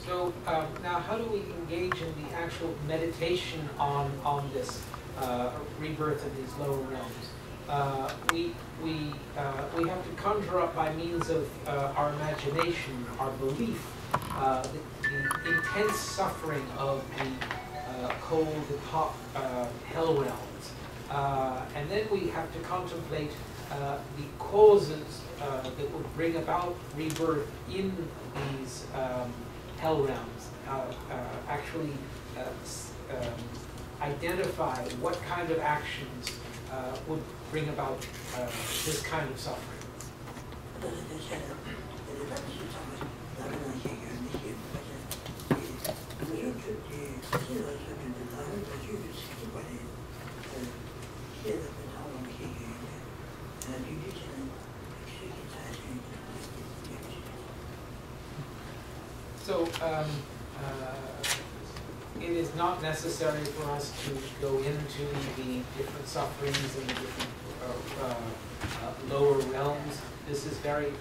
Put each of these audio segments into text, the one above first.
So now, how do we engage in the actual meditation on this rebirth of these lower realms? We have to conjure up by means of our imagination, our belief, the intense suffering of the cold and hot hell realms, and then we have to contemplate the causes that would bring about rebirth in these hell realms, actually identify what kind of actions would bring about this kind of suffering. So it is not necessary for us to go into the different sufferings and the different lower realms. This is very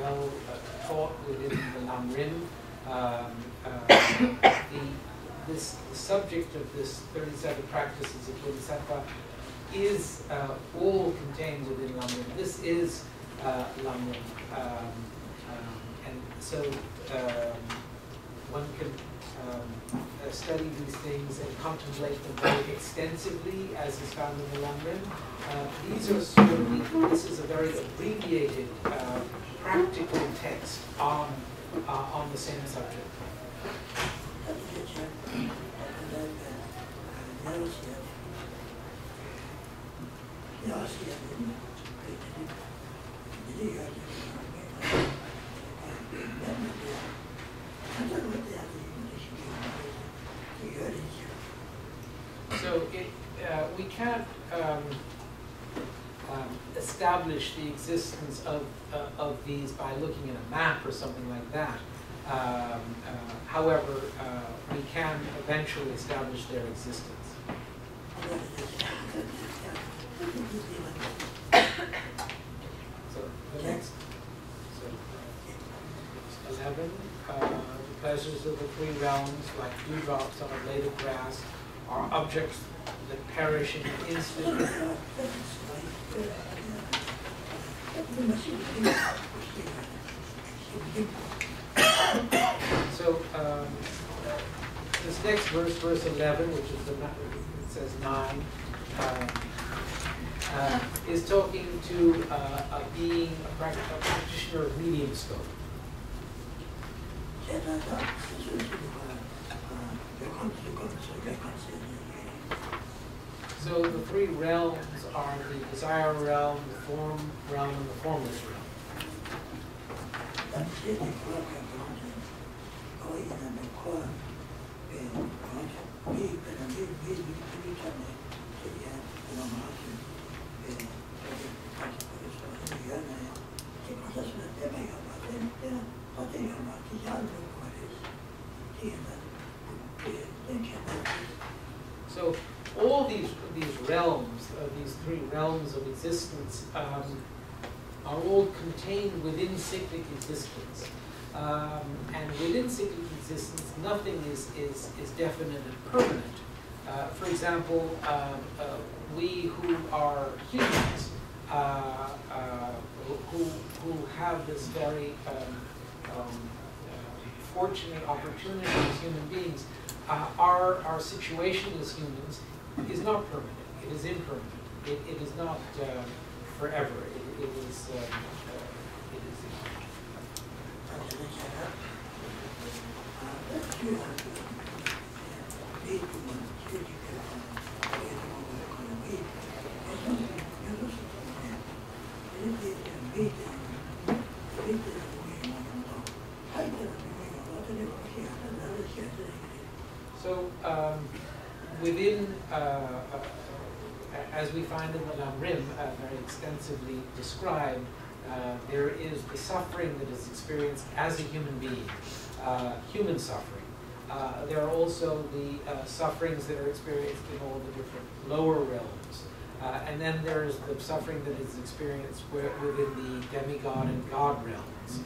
well taught within the Lamrim. The subject of this 37 practices of Bodhisattva is all contained within Lamrim. This is Lamrim. And so one can study these things and contemplate them very extensively, as is found in the Lamrim. These are sort of this is a very abbreviated, practical text on the same subject. So we can't establish the existence of these by looking at a map or something like that. However, we can eventually establish their existence. So the next, 11, the pleasures of the three realms, like dewdrops on a blade of grass, are objects that perish in an instant. So this next verse, verse 11, which is it says 9, is talking to a being, a practitioner of medium scope. So the three realms are the desire realm, the form realm, and the formless realm. So all these realms, these three realms of existence, are all contained within cyclic existence. And within cyclic existence, nothing is definite and permanent. For example, we who are humans, who have this very fortunate opportunity as human beings, our situation as humans is not permanent. It is impermanent. It is not forever. It is. So within, as we find in the Lamrim, very extensively described, there is the suffering that is experienced as a human being, human suffering. There are also the sufferings that are experienced in all the different lower realms. And then there is the suffering that is experienced within the demigod and god realms.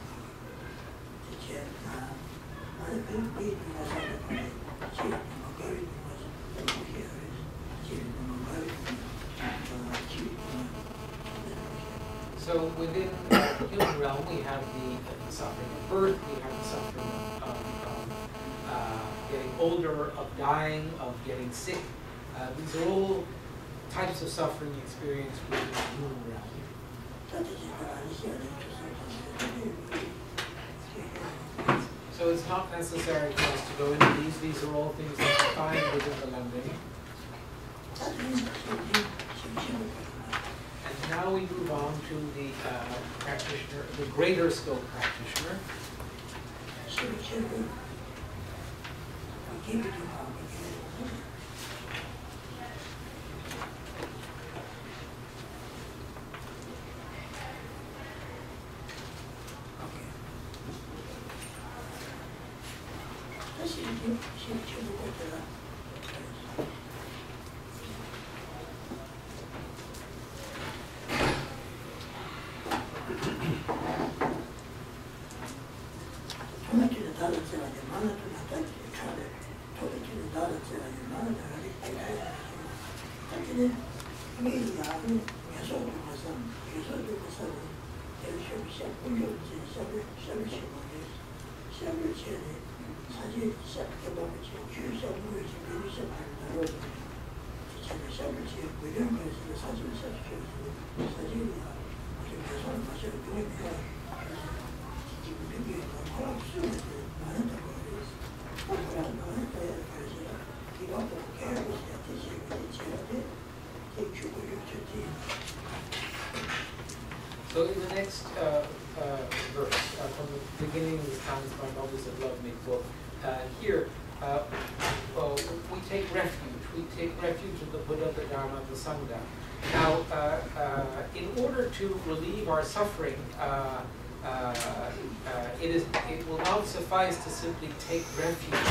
So within the human realm, we have the suffering of birth, we have the suffering of getting older, of dying, of getting sick. These are all types of suffering experienced within the human realm. So it's not necessary for us to go into these. These are all things that we find within the Landing. And now we move on to the practitioner, the greater skilled practitioner. So in the next verse, from the beginning of the times by Bodhisattva book, here we take refuge. We take refuge in the Buddha, the Dharma, the Sangha. Now, in order to relieve our suffering, it will not suffice to simply take refuge.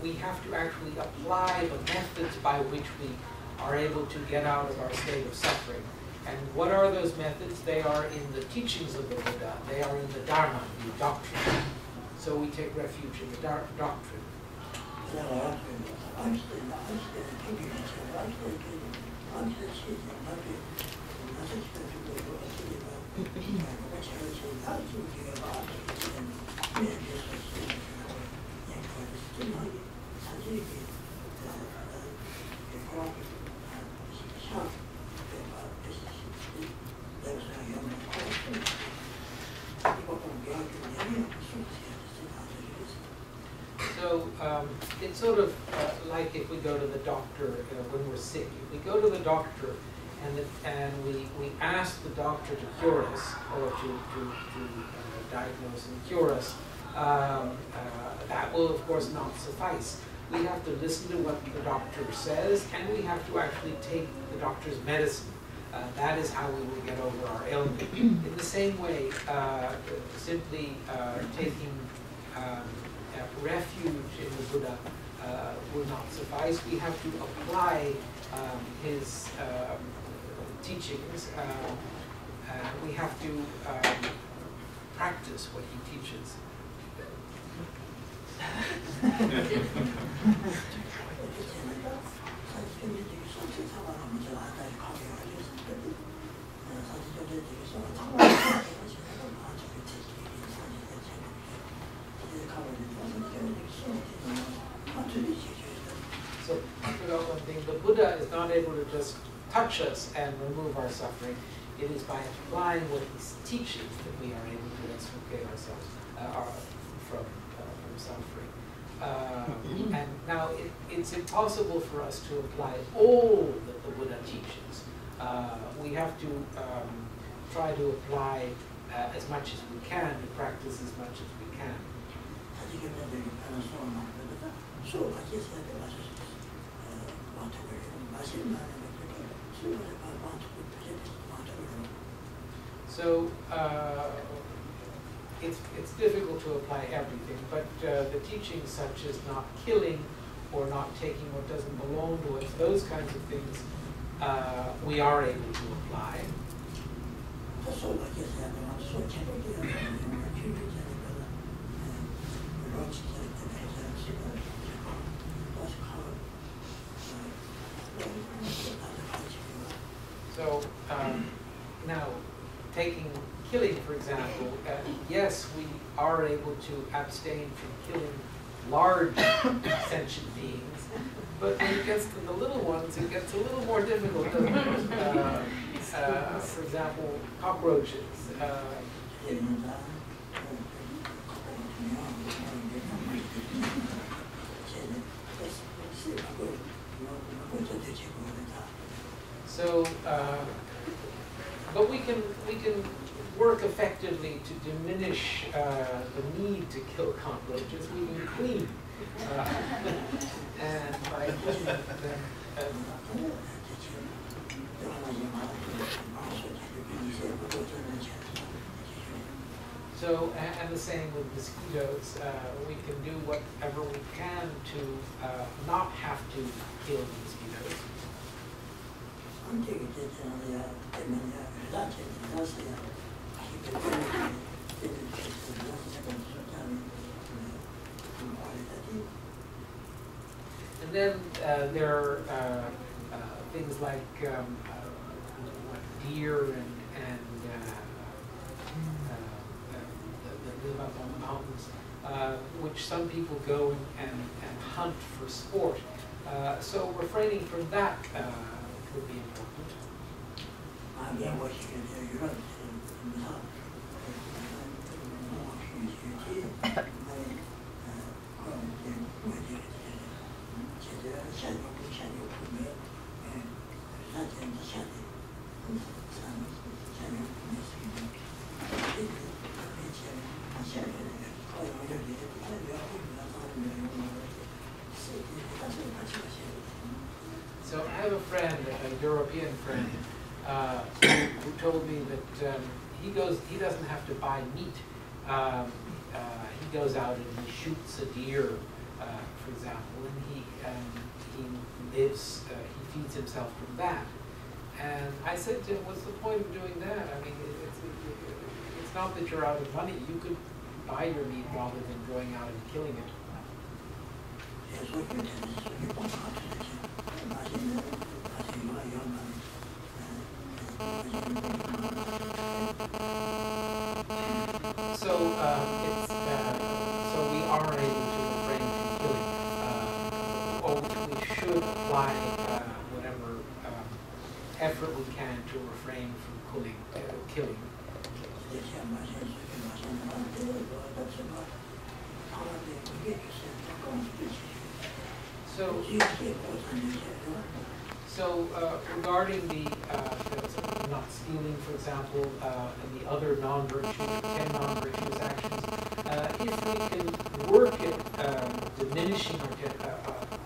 We have to actually apply the methods by which we are able to get out of our state of suffering. And what are those methods? They are in the teachings of the Buddha. They are in the Dharma, the doctrine. So we take refuge in the doctrine. So it's sort of like if we go to the doctor when we're sick. If we go to the doctor and we ask the doctor to cure us or to diagnose and cure us, that will of course not suffice. We have to listen to what the doctor says, and we have to actually take the doctor's medicine. That is how we will get over our ailment. In the same way, simply taking refuge in the Buddha will not suffice. We have to apply his teachings. We have to practice what he teaches. So I forgot one thing. The Buddha is not able to just touch us and remove our suffering. It is by applying what he's teaching that we are able to extricate ourselves from suffering. And now it's impossible for us to apply all that the Buddha teaches. We have to try to apply as much as we can, to practice as much as we can. So it's difficult to apply everything, but the teachings such as not killing or not taking what doesn't belong to us, those kinds of things, we are able to apply. So now, taking killing, for example, yes, we are able to abstain from killing large sentient beings, but when it gets to the little ones, it gets a little more difficult, doesn't it? For example, cockroaches. So, but we can work effectively to diminish the need to kill cockroaches. We can clean, and by cleaning them. So, and the same with mosquitoes. We can do whatever we can to not have to kill the mosquitoes. And then there are things like deer and that live up on the mountains, which some people go and hunt for sport. So refraining from that would be important. So I have a friend, a European friend, who told me that he doesn't have to buy meat. He goes out and he shoots a deer, for example, and he lives, he feeds himself from that. And I said to him, what's the point of doing that? I mean, it's not that you're out of money. You could buy your meat rather than going out and killing it. So so we are able to refrain from killing, or we should apply whatever effort we can to refrain from killing. So regarding the not stealing, for example, and the other non-virtuous, 10 non-virtuous actions, if we can work at diminishing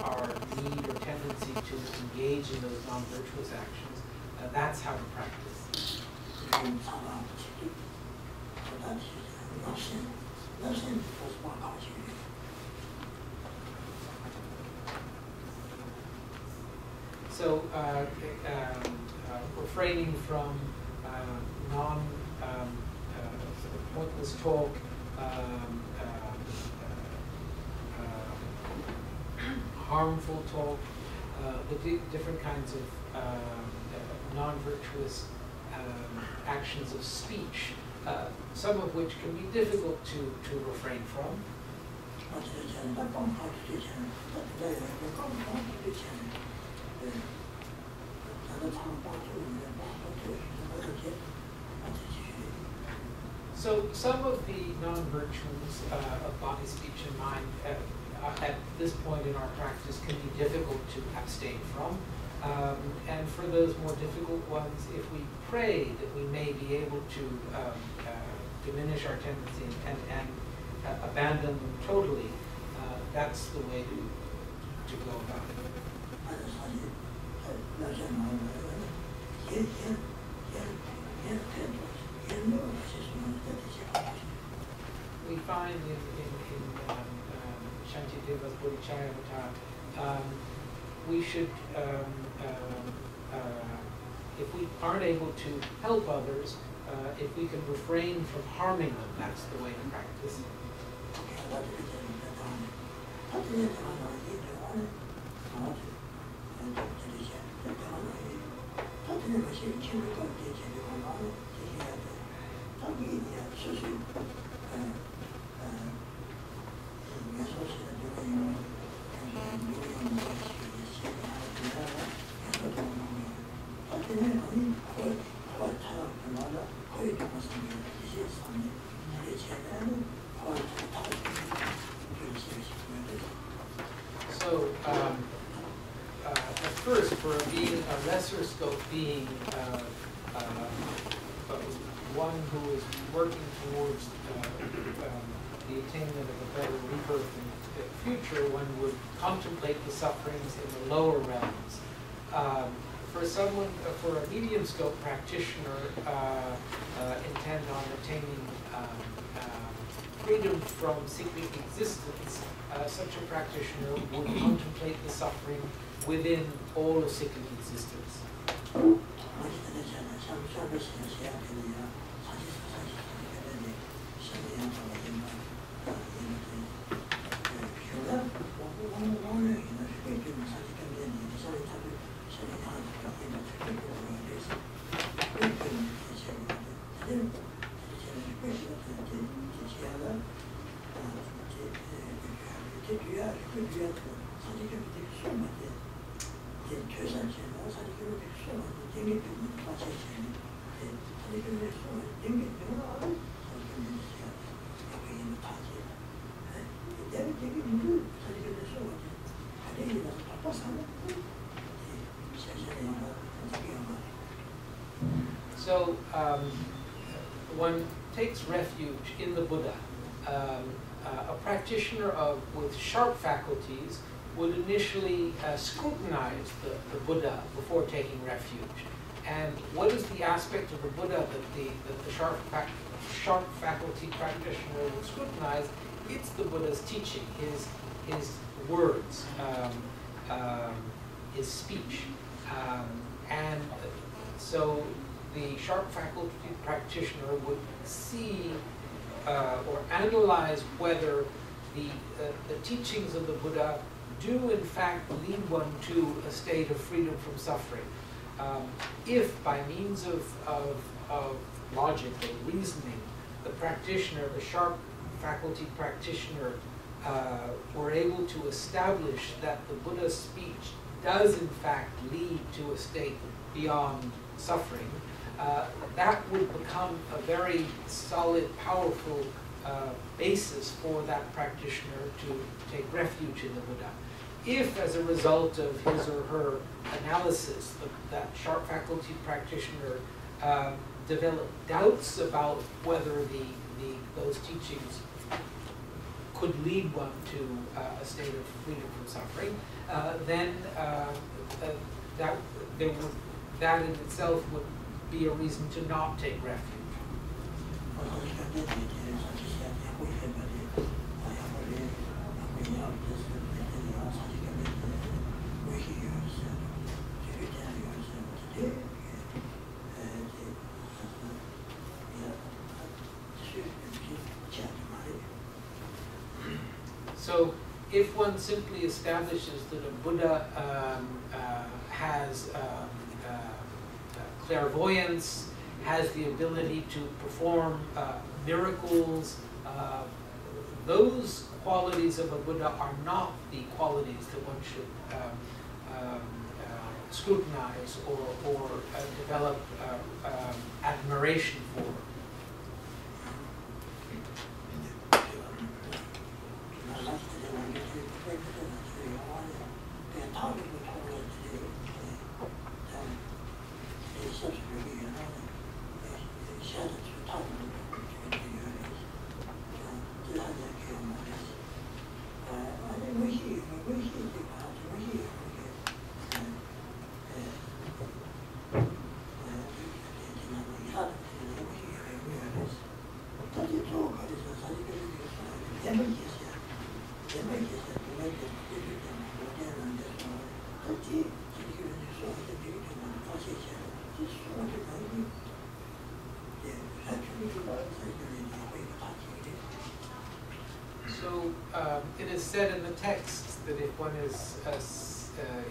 our need or tendency to engage in those non-virtuous actions, that's how to practice. So refraining from pointless talk, harmful talk, the different kinds of non-virtuous actions of speech, some of which can be difficult to refrain from. So some of the non-virtues of body, speech, and mind at this point in our practice can be difficult to abstain from. And for those more difficult ones, if we pray that we may be able to diminish our tendency and abandon them totally, that's the way to go about it. find in Shantideva's Bodhicharya, we should, if we aren't able to help others, if we can refrain from harming them, that's the way to practice. So, at first, for being a lesser scope being, one who is working towards the attainment of a better rebirth in the future, one would contemplate the sufferings in the lower realms. For a medium scope practitioner, intend on attaining freedom from cyclic existence, such a practitioner would contemplate the suffering within all of cyclic existence. So one takes refuge in the Buddha. A practitioner with sharp faculties would initially scrutinize the Buddha before taking refuge. And what is the aspect of the Buddha that the sharp faculty practitioner would scrutinize? It's the Buddha's teaching, his words, his speech. And so the sharp faculty practitioner would see or analyze whether the teachings of the Buddha do in fact lead one to a state of freedom from suffering. If by means of logic or reasoning, the practitioner, the sharp faculty practitioner, were able to establish that the Buddha's speech does in fact lead to a state beyond suffering, that would become a very solid, powerful basis for that practitioner to take refuge in the Buddha. If, as a result of his or her analysis, that sharp faculty practitioner developed doubts about whether those teachings could lead one to a state of freedom from suffering, then that in itself would be a reason to not take refuge. So, if one simply establishes that a Buddha has clairvoyance, has the ability to perform miracles, those qualities of a Buddha are not the qualities that one should scrutinize or develop admiration for. So it is said in the text that if one is,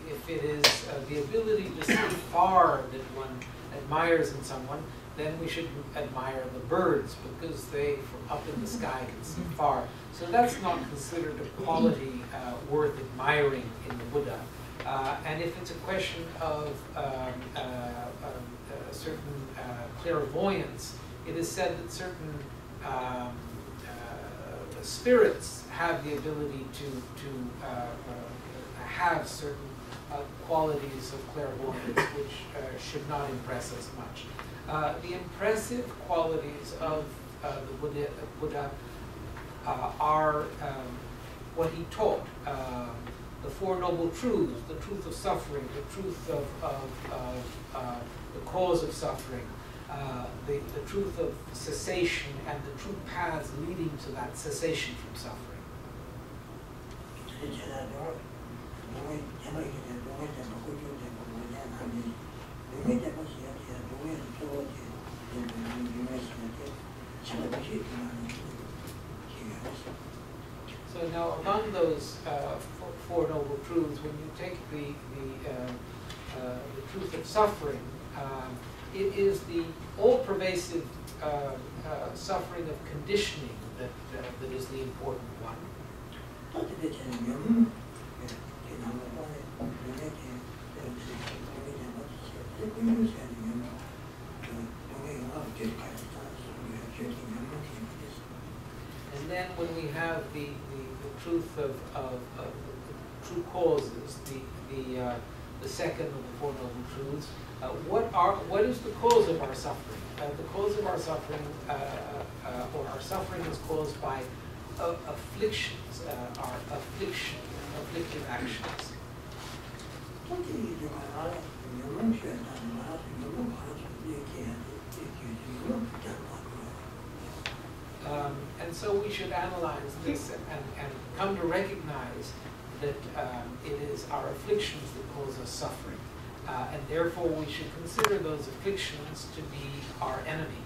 if it is the ability to see far that one admires in someone, then we should admire the birds because they, from up in the sky, can see far. So that's not considered a quality worth admiring in the Buddha. And if it's a question of certain clairvoyance, it is said that certain spirits have the ability to have certain qualities of clairvoyance which should not impress us much. The impressive qualities of the Buddha are what he taught. The Four Noble Truths, the truth of suffering, the truth of the cause of suffering, the truth of cessation, and the true paths leading to that cessation from suffering. So now, among those Four Noble Truths, when you take the truth of suffering, it is the all-pervasive suffering of conditioning that is the important one. And then when we have the truth of true causes, the second of the Four Noble Truths, what is the cause of our suffering? The cause of our suffering, or our suffering, is caused by afflictions, our afflictive actions. And so we should analyze this and come to recognize that it is our afflictions that cause us suffering. And therefore we should consider those afflictions to be our enemy.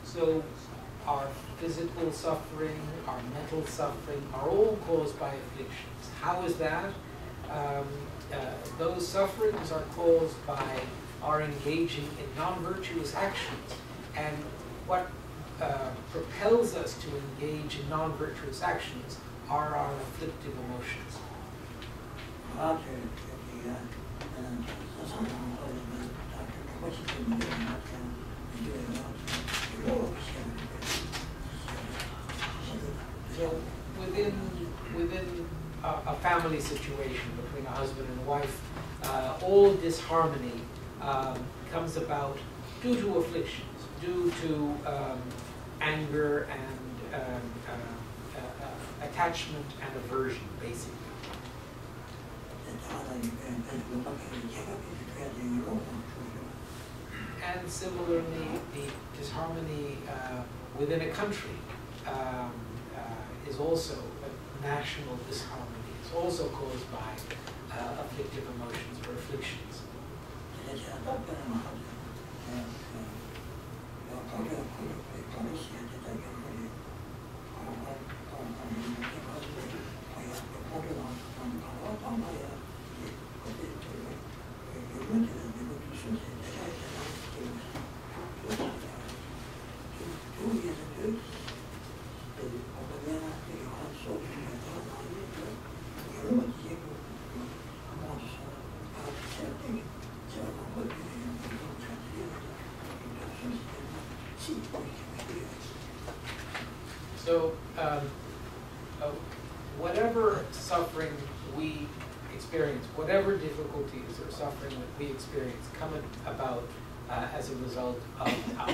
So our physical suffering, our mental suffering are all caused by afflictions. How is that? Those sufferings are caused by our engaging in non-virtuous actions. And what propels us to engage in non-virtuous actions are our afflictive emotions. So within a family situation between a husband and a wife, all disharmony comes about due to afflictions, due to anger and attachment and aversion, basically. And similarly, the disharmony within a country is also a national disharmony. It's also caused by afflictive emotions or afflictions. So, whatever suffering we experience, whatever difficulties or suffering that we experience, come about as a result of our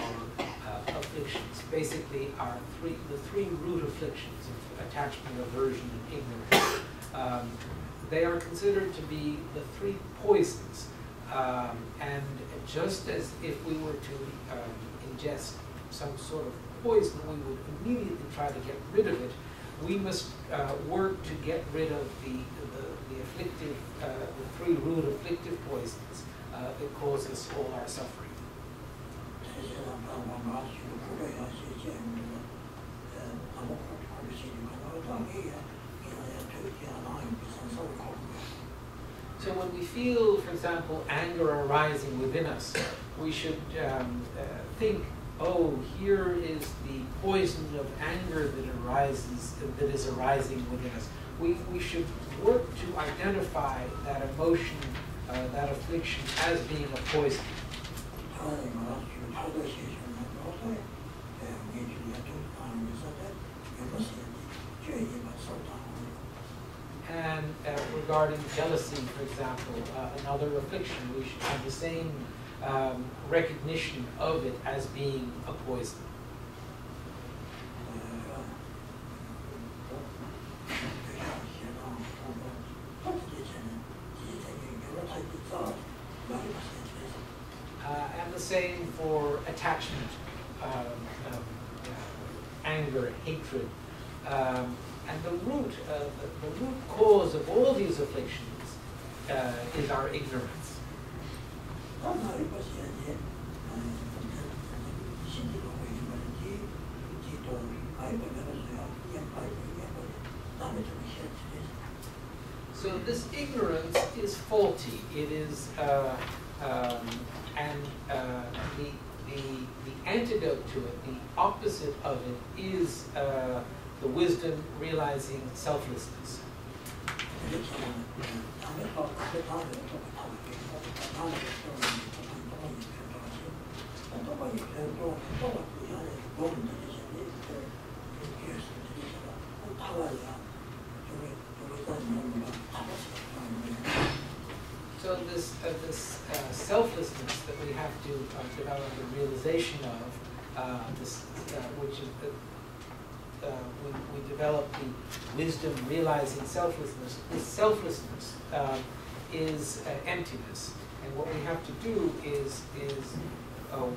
afflictions. Basically, the three root afflictions of attachment, aversion, and ignorance. They are considered to be the three poisons And just as if we were to ingest some sort of poison, we would immediately try to get rid of it. We must work to get rid of the afflictive, the three root afflictive poisons that cause us all our suffering. So when we feel, for example, anger arising within us, we should think, oh, here is the poison of anger that is arising within us. We should work to identify that emotion, that affliction, as being a poison. And regarding jealousy, for example, another affliction, we should have the same recognition of it as being a poison. And the same for attachment, anger, hatred. And the root cause of all these afflictions is our ignorance. So this ignorance is faulty. It is, and the antidote to it, the opposite of it, is the wisdom realizing selflessness. So this selflessness that we have to develop the realization of, which is when we develop the wisdom realizing selflessness, this selflessness is emptiness. And what we have to do is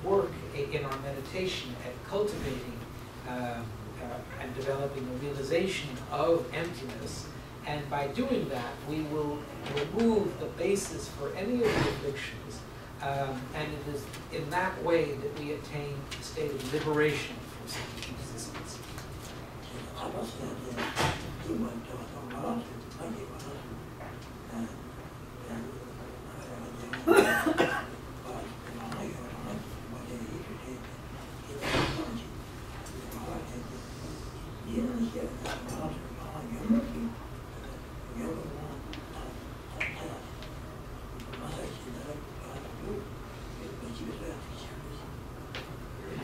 work in our meditation at cultivating and developing a realization of emptiness. And by doing that, we will remove the basis for any of the afflictions. And it is in that way that we attain a state of liberation from such existence.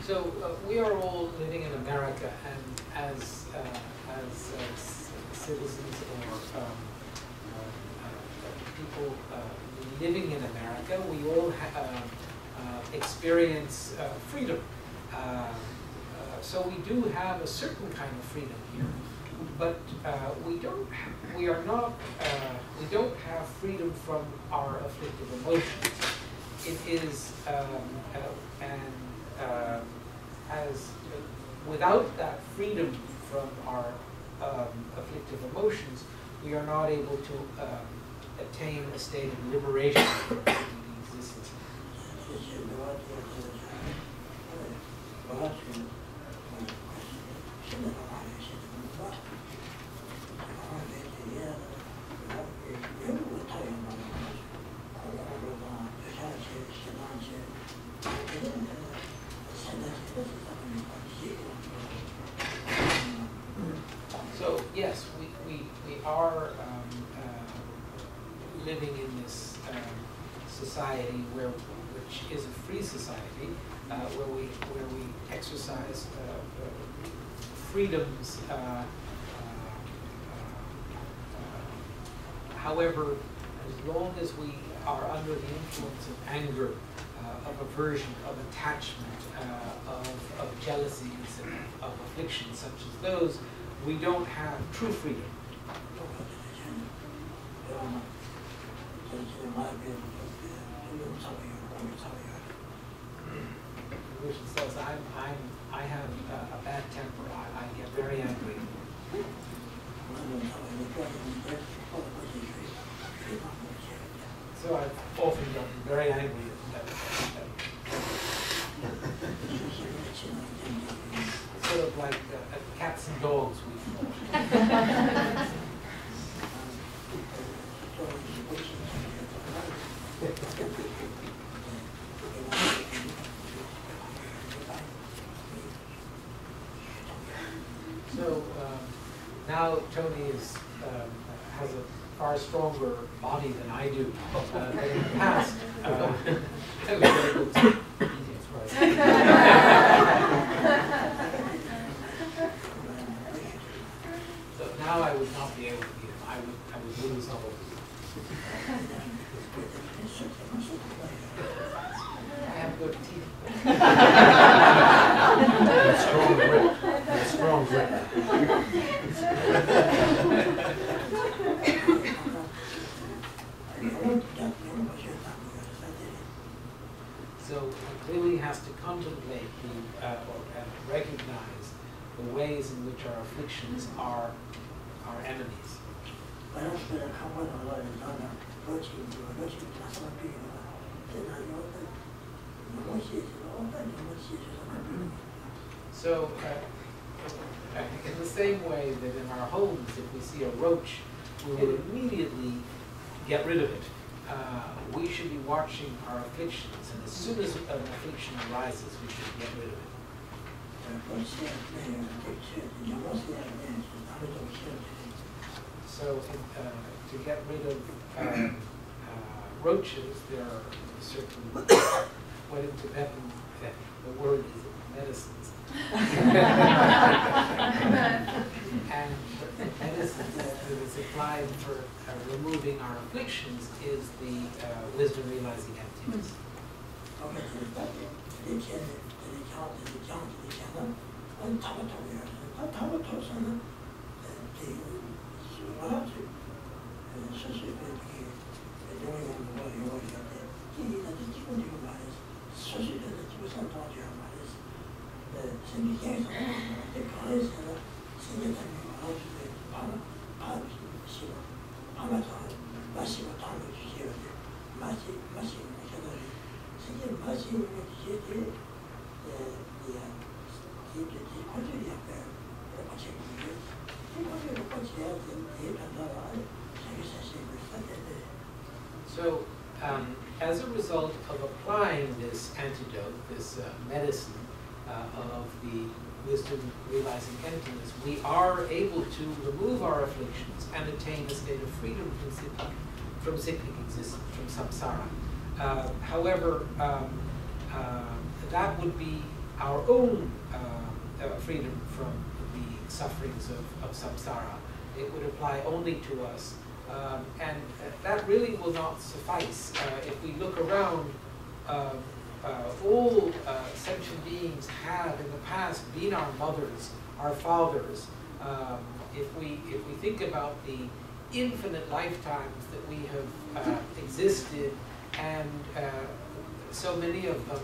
So we are all living in America, and as citizens or people living in America, we all experience freedom. So we do have a certain kind of freedom here, but we don't have freedom from our afflictive emotions. It is without that freedom from our afflictive emotions, we are not able to attain a state of liberation from existence. So yes, we are living in this society which is a free society, where we exercise freedoms. However, as long as we are under the influence of anger, of aversion, of attachment, of jealousies, and of afflictions such as those, we don't have true freedom. I have a bad temper. I get very angry. So I've often gotten very angry at sort of like cats and dogs, we call it. So now Tony has a far stronger body than I do. But in the past, I was able to eat it, right. So now I would not be able to eat him. I would lose all of it. I have good teeth. And strong grip. And strong grip. So it really has to contemplate and recognize the ways in which our afflictions are our enemies. So, in the same way that in our homes, if we see a roach, we will immediately get rid of it. We should be watching our afflictions, and as soon as an affliction arises, we should get rid of it. So, to get rid of roaches, there are certain, what in Tibetan, the word is medicines. And the medicine that is applied for removing our afflictions is the wisdom realizing emptiness. So, as a result of applying this antidote, this medicine of the wisdom realizing emptiness, we are able to remove our afflictions and attain a state of freedom from cyclic existence, from samsara. However, that would be our own freedom from the sufferings of samsara. It would apply only to us. And that really will not suffice. If we look around, all sentient beings have in the past been our mothers, our fathers. If we think about the infinite lifetimes that we have existed, and so many of them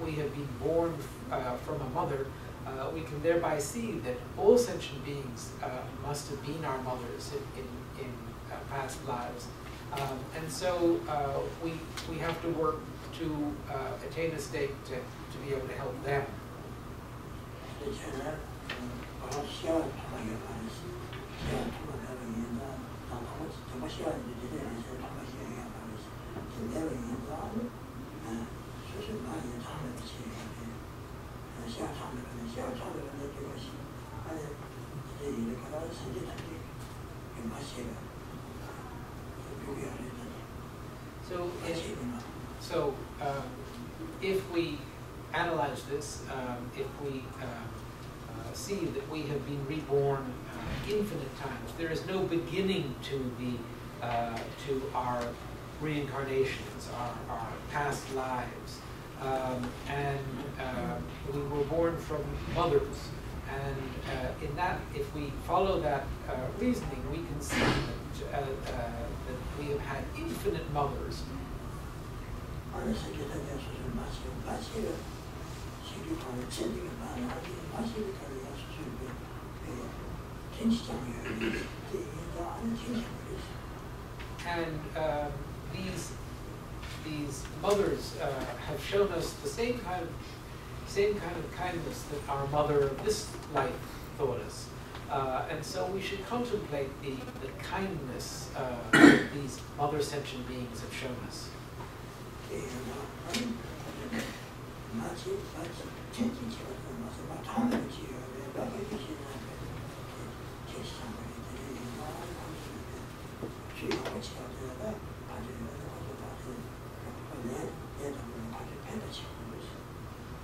we have been born from a mother, we can thereby see that all sentient beings must have been our mothers in past lives. And so we have to work to attain a state to be able to help them. So if we analyze this, if we see that we have been reborn infinite times, there is no beginning to our reincarnations, our past lives, and we were born from mothers. And in that, if we follow that reasoning, we can see that we have had infinite mothers. And these mothers have shown us the same kind of kindness that our mother of this life taught us. And so we should contemplate the kindness these mother sentient beings have shown us.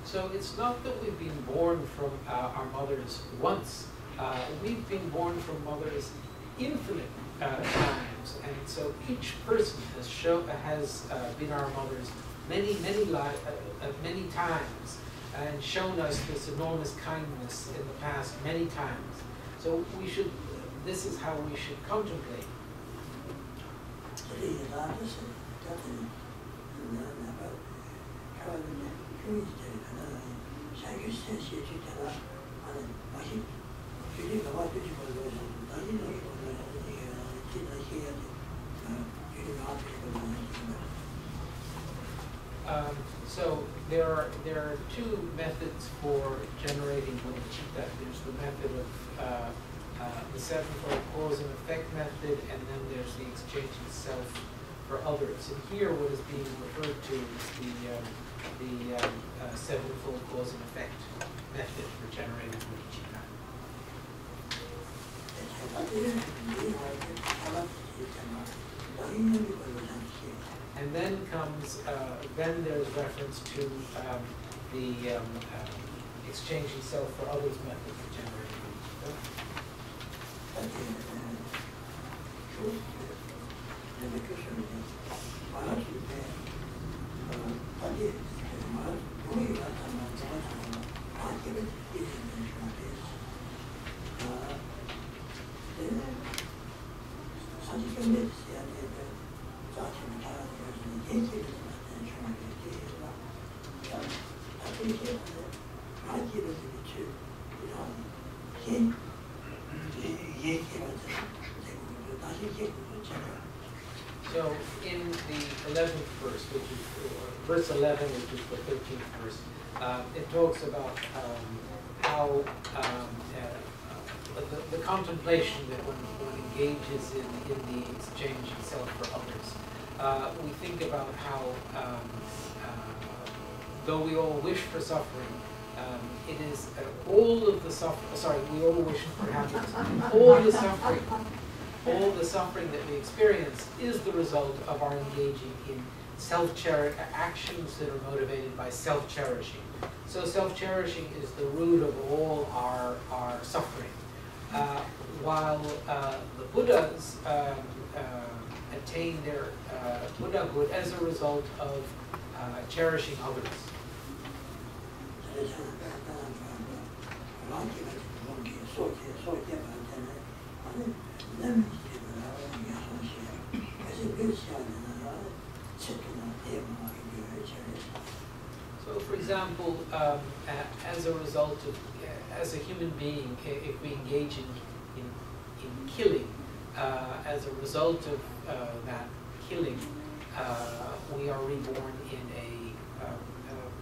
So it's not that we've been born from our mothers once. We've been born from mothers infinite times, and so each person has been our mothers many times, and shown us this enormous kindness in the past many times. So we should. This is how we should contemplate. So there are two methods for generating bodhicitta. There's the method of the sevenfold cause and effect method, and then there's the exchanging self for others. And here, what is being referred to is the sevenfold cause and effect method for generating bodhicitta. And then comes, then there's reference to the exchanging self for others method for generating bodhicitta. So in the 11th verse, which is verse 11, which is the 13th verse, it talks about how the contemplation that one engages in the exchange of self for others. We think about how, though we all wish for suffering, it is all of the suffering. Sorry, we all wish for happiness. All the suffering that we experience is the result of our engaging in actions that are motivated by self-cherishing. So self-cherishing is the root of all our suffering. While the Buddhas attain their Buddhahood as a result of cherishing others. So, for example, as a result of, as a human being, if we engage in killing, as a result of that killing, we are reborn in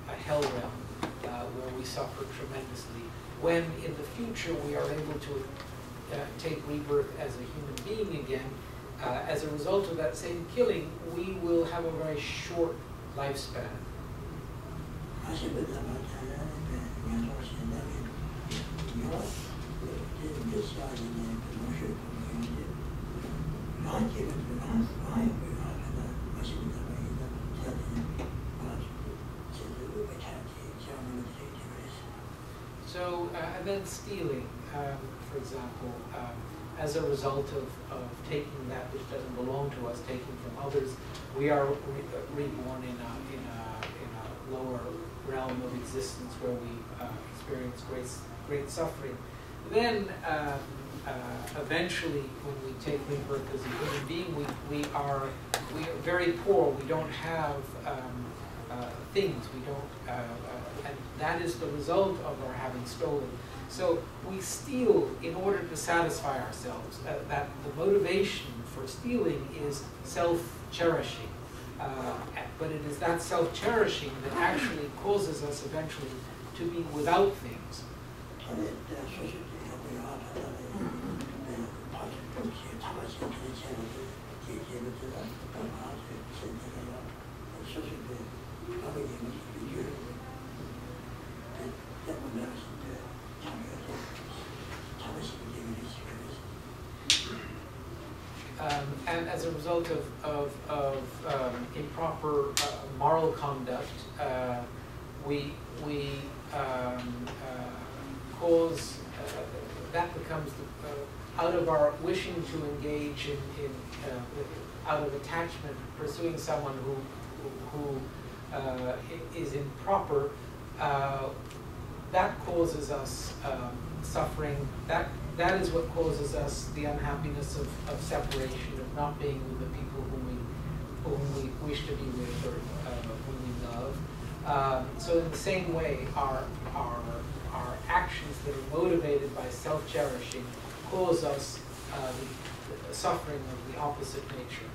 a hell realm where we suffer tremendously. When in the future we are able to take rebirth as a human being again, as a result of that same killing, we will have a very short lifespan. So, and then stealing, for example, as a result of taking that which doesn't belong to us, taking from others, we are reborn in a lower realm of existence where we experience great suffering. Then, eventually, when we take rebirth as a human being, we are very poor. We don't have things. We don't, and that is the result of our having stolen. So we steal in order to satisfy ourselves. That the motivation for stealing is self-cherishing. But it is that self-cherishing that actually causes us eventually to be without things. And as a result of improper moral conduct, we cause, that becomes, out of our wishing to engage in out of attachment, pursuing someone who is improper, that causes us suffering. That is what causes us the unhappiness of separation, of not being with the people whom we wish to be with, or whom we love. So in the same way, our actions that are motivated by self-cherishing cause us the suffering of the opposite nature.